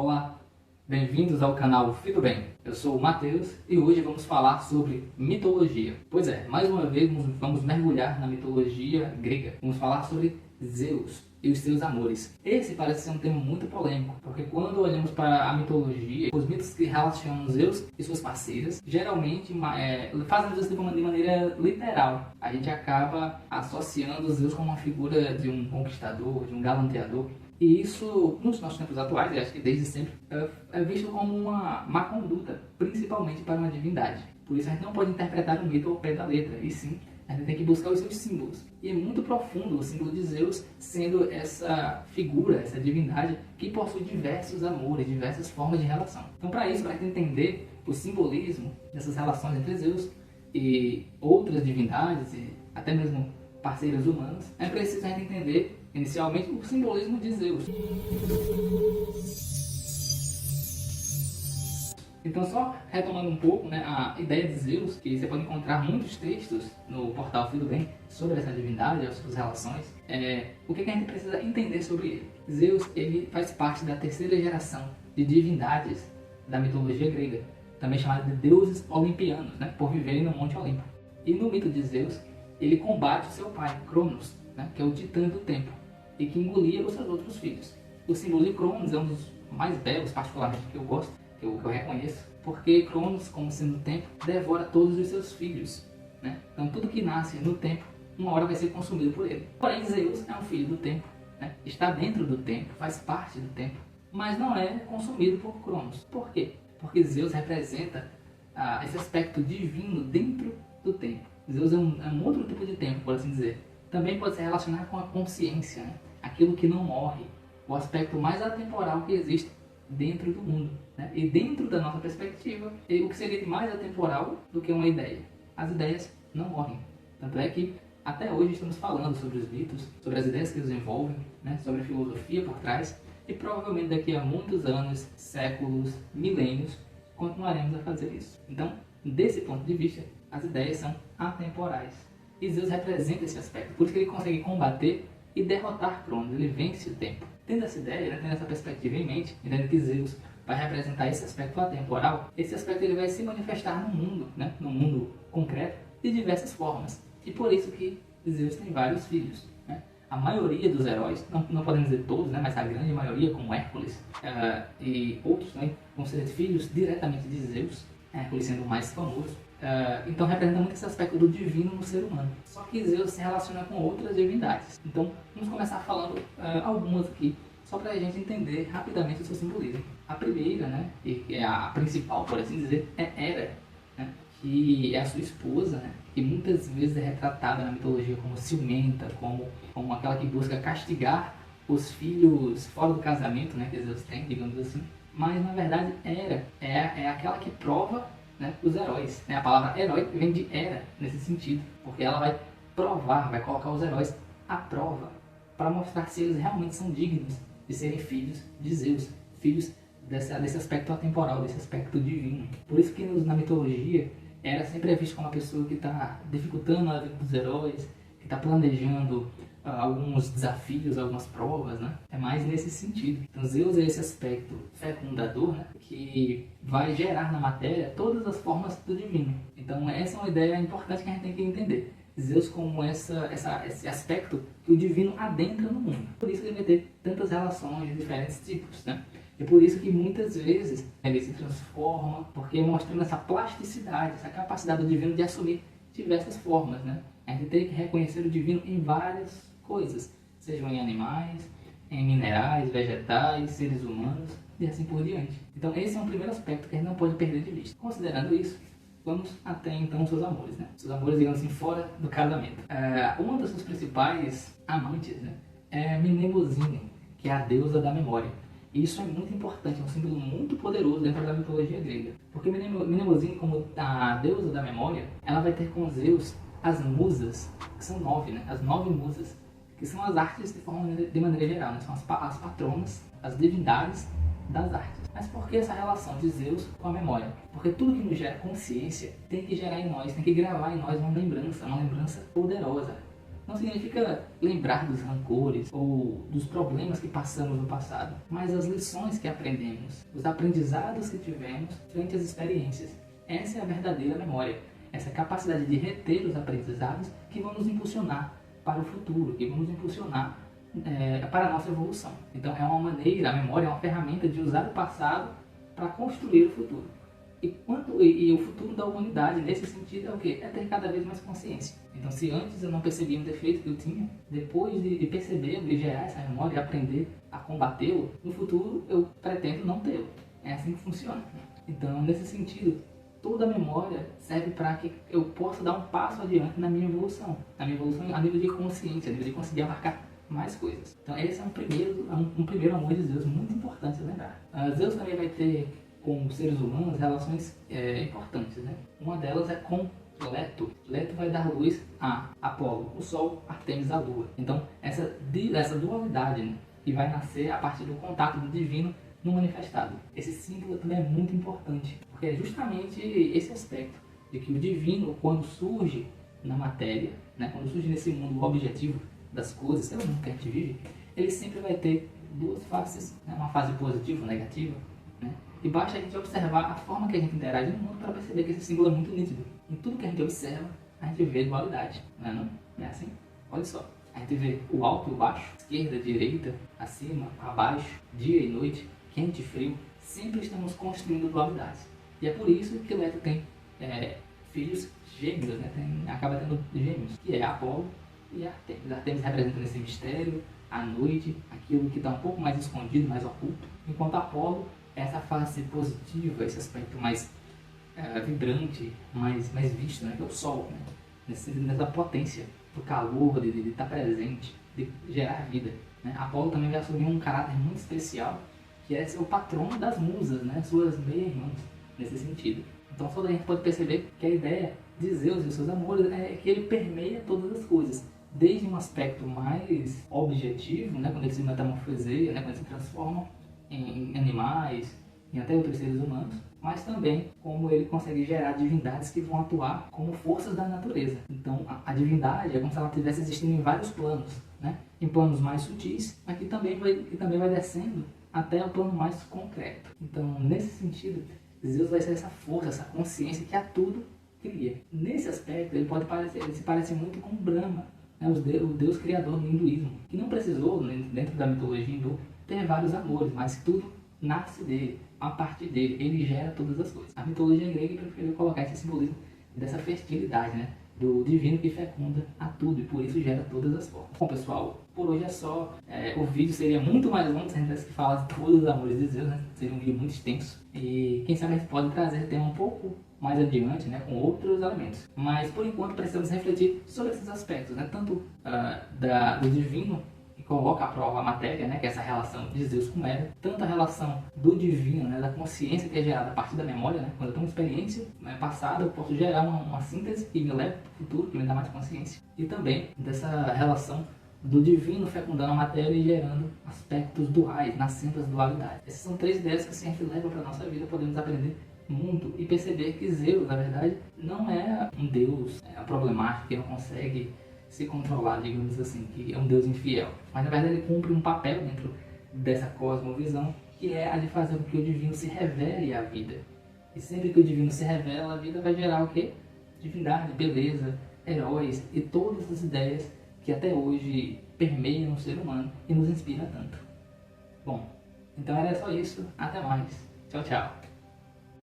Olá, bem-vindos ao canal Fido Bem. Eu sou o Matheus e hoje vamos falar sobre mitologia. Pois é, mais uma vez vamos mergulhar na mitologia grega. Vamos falar sobre Zeus e os seus amores. Esse parece ser um tema muito polêmico, porque quando olhamos para a mitologia, os mitos que relacionam Zeus e suas parceiras, geralmente fazem isso de maneira literal. A gente acaba associando Zeus com uma figura de um conquistador, de um galanteador. E isso, nos nossos tempos atuais, e acho que desde sempre, é visto como uma má conduta, principalmente para uma divindade. Por isso a gente não pode interpretar o mito ao pé da letra, e sim, a gente tem que buscar os seus símbolos. E é muito profundo o símbolo de Zeus, sendo essa figura, essa divindade, que possui diversos amores, diversas formas de relação. Então, para isso, para a gente entender o simbolismo dessas relações entre Zeus e outras divindades, e até mesmo parceiros humanos, é preciso a gente entender inicialmente o simbolismo de Zeus. Então, só retomando um pouco, a ideia de Zeus, que você pode encontrar muitos textos no portal Fido Bem sobre essa divindade, as suas relações, o que a gente precisa entender sobre ele? Zeus, ele faz parte da terceira geração de divindades da mitologia grega, também chamada de deuses olimpianos, por viverem no Monte Olimpo. E no mito de Zeus, ele combate o seu pai, Cronos, que é o titã do tempo, e que engolia os seus outros filhos. O símbolo de Cronos é um dos mais belos, particularmente, que eu gosto, que eu reconheço, porque Cronos, como sendo o tempo, devora todos os seus filhos. Então tudo que nasce no tempo, uma hora vai ser consumido por ele. Porém, Zeus é um filho do tempo, está dentro do tempo, faz parte do tempo, mas não é consumido por Cronos. Por quê? Porque Zeus representa esse aspecto divino dentro do tempo. Zeus é um outro tipo de tempo, por assim dizer. Também pode se relacionar com a consciência, aquilo que não morre, o aspecto mais atemporal que existe dentro do mundo. E dentro da nossa perspectiva, o que seria de mais atemporal do que uma ideia? As ideias não morrem. Tanto é que até hoje estamos falando sobre os mitos, sobre as ideias que os envolvem, sobre a filosofia por trás, e provavelmente daqui a muitos anos, séculos, milênios, continuaremos a fazer isso. Então, desse ponto de vista, as ideias são atemporais. E Zeus representa esse aspecto, por isso que ele consegue combater e derrotar Cronos, ele vence o tempo. Tendo essa ideia, tendo essa perspectiva em mente, entendendo que Zeus vai representar esse aspecto atemporal, esse aspecto ele vai se manifestar no mundo, no mundo concreto, de diversas formas. E por isso que Zeus tem vários filhos. A maioria dos heróis, não podemos dizer todos, mas a grande maioria, como Hércules e outros também, vão ser filhos diretamente de Zeus, Hércules sendo o mais famoso. Então representa muito esse aspecto do divino no ser humano. Só que Zeus se relaciona com outras divindades. Então vamos começar falando algumas aqui, só para a gente entender rapidamente o seu simbolismo. A primeira, e é a principal, por assim dizer, é Hera, que é a sua esposa, que muitas vezes é retratada na mitologia como ciumenta, como aquela que busca castigar os filhos fora do casamento, que Zeus tem, digamos assim. Mas na verdade Hera é aquela que prova os heróis. A palavra herói vem de Hera nesse sentido, porque ela vai provar, vai colocar os heróis à prova para mostrar se eles realmente são dignos de serem filhos de Zeus, filhos desse aspecto atemporal, desse aspecto divino. Por isso que na mitologia Hera sempre é vista como uma pessoa que está dificultando a vida dos heróis, que está planejando alguns desafios, algumas provas, É mais nesse sentido. Então Zeus é esse aspecto fecundador, que vai gerar na matéria todas as formas do divino. Então essa é uma ideia importante que a gente tem que entender. Zeus como esse aspecto que o divino adentra no mundo. Por isso que ele vai ter tantas relações de diferentes tipos, E por isso que muitas vezes ele se transforma, porque mostrando essa plasticidade, essa capacidade do divino de assumir diversas formas, A gente tem que reconhecer o divino em várias coisas, sejam em animais, em minerais, vegetais, seres humanos e assim por diante. Então esse é um primeiro aspecto que a gente não pode perder de vista. Considerando isso, vamos até então os seus amores, Seus amores, digamos assim, fora do casamento. Uma das suas principais amantes, é Mnemosyne, que é a deusa da memória. E isso é muito importante, é um símbolo muito poderoso dentro da mitologia grega. Porque Mnemosyne, como a deusa da memória, ela vai ter com Zeus as musas, que são 9, as 9 musas, que são as artes de maneira geral, são as patronas, as divindades das artes. Mas por que essa relação de Zeus com a memória? Porque tudo que nos gera consciência tem que gerar em nós, tem que gravar em nós uma lembrança poderosa. não significa lembrar dos rancores ou dos problemas que passamos no passado, mas as lições que aprendemos, os aprendizados que tivemos frente às experiências. Essa é a verdadeira memória, essa capacidade de reter os aprendizados que vão nos impulsionar para o futuro, que vão nos impulsionar para a nossa evolução. Então é uma maneira, a memória é uma ferramenta de usar o passado para construir o futuro. E o futuro da humanidade, nesse sentido, é o quê? É ter cada vez mais consciência. Então, se antes eu não percebia um defeito que eu tinha, depois de perceber, de gerar essa memória e aprender a combatê-lo, no futuro eu pretendo não tê-lo. É assim que funciona. Então, nesse sentido, toda a memória serve para que eu possa dar um passo adiante na minha evolução a nível de consciência, a nível de conseguir abarcar mais coisas. Então, esse é um primeiro amor de Zeus, muito importante lembrar. Zeus também vai ter com os seres humanos relações importantes, né? Uma delas é com Leto. Leto vai dar luz a Apolo, o Sol, Artemis, a Lua. Então, essa dualidade, né, que vai nascer a partir do contato do divino no manifestado. Esse símbolo também é muito importante, porque é justamente esse aspecto de que o divino, quando surge na matéria, né, quando surge nesse mundo objetivo das coisas, que é o mundo que a gente vive, ele sempre vai ter duas faces, né, uma fase positiva e negativa, né? E basta a gente observar a forma que a gente interage no mundo para perceber que esse símbolo é muito nítido. Em tudo que a gente observa, a gente vê dualidade, não é não? É assim? Olha só, a gente vê o alto e o baixo, esquerda, direita, acima, abaixo, dia e noite, quente e frio. Sempre estamos construindo dualidades. E é por isso que Leto tem filhos gêmeos, né? Acaba tendo gêmeos, que é Apolo e Artemis. Artemis representa esse mistério, a noite, aquilo que está um pouco mais escondido, mais oculto, enquanto Apolo essa face positiva, esse aspecto mais vibrante, mais visto, né? Que é o Sol, né? Nessa potência, do calor, de estar presente, de gerar vida, né? Apolo também vai assumir um caráter muito especial, que é ser o patrono das musas, né? Suas meia-irmãs, nesse sentido. Então só daí a gente pode perceber que a ideia de Zeus e os seus amores é que ele permeia todas as coisas, desde um aspecto mais objetivo, né? Quando ele se metamorfoseia, né? Quando ele se transforma em animais, em até outros seres humanos, mas também como ele consegue gerar divindades que vão atuar como forças da natureza. Então a divindade é como se ela estivesse existindo em vários planos, né? Em planos mais sutis, mas que também vai descendo até o plano mais concreto. Então, nesse sentido, Zeus vai ser essa força, essa consciência que a tudo cria. Nesse aspecto, ele se parece muito com Brahma, né? O deus criador do hinduísmo, que não precisou, dentro da mitologia hindu, ter vários amores, mas tudo nasce dele, a partir dele, ele gera todas as coisas. A mitologia grega preferiu colocar esse simbolismo dessa fertilidade, né? Do divino que fecunda a tudo e por isso gera todas as formas. Bom pessoal, por hoje é só. O vídeo seria muito mais longo se a gente tivesse que falar de todos os amores de Zeus, né? Seria um vídeo muito extenso. E quem sabe a gente pode trazer tema um pouco mais adiante, né? Com outros elementos. Mas por enquanto precisamos refletir sobre esses aspectos, né? Tanto do divino que coloca à prova a matéria, né, que é essa relação de Zeus com Hera, tanto a relação do divino, né, da consciência que é gerada a partir da memória, né, quando eu tenho uma experiência passada, eu posso gerar uma síntese que me leva para o futuro, que me dá mais consciência, e também dessa relação do divino fecundando a matéria e gerando aspectos duais, nascendo as dualidades. Essas são três ideias que, se a gente leva para a nossa vida, podemos aprender muito e perceber que Zeus, na verdade, não é um deus problemático que não consegue se controlar, digamos assim, que é um deus infiel. Mas na verdade ele cumpre um papel dentro dessa cosmovisão, que é a de fazer com que o divino se revele à vida. E sempre que o divino se revela, a vida vai gerar o quê? Divindade, beleza, heróis e todas as ideias que até hoje permeiam o ser humano e nos inspira tanto. Bom, então era só isso. Até mais. Tchau, tchau.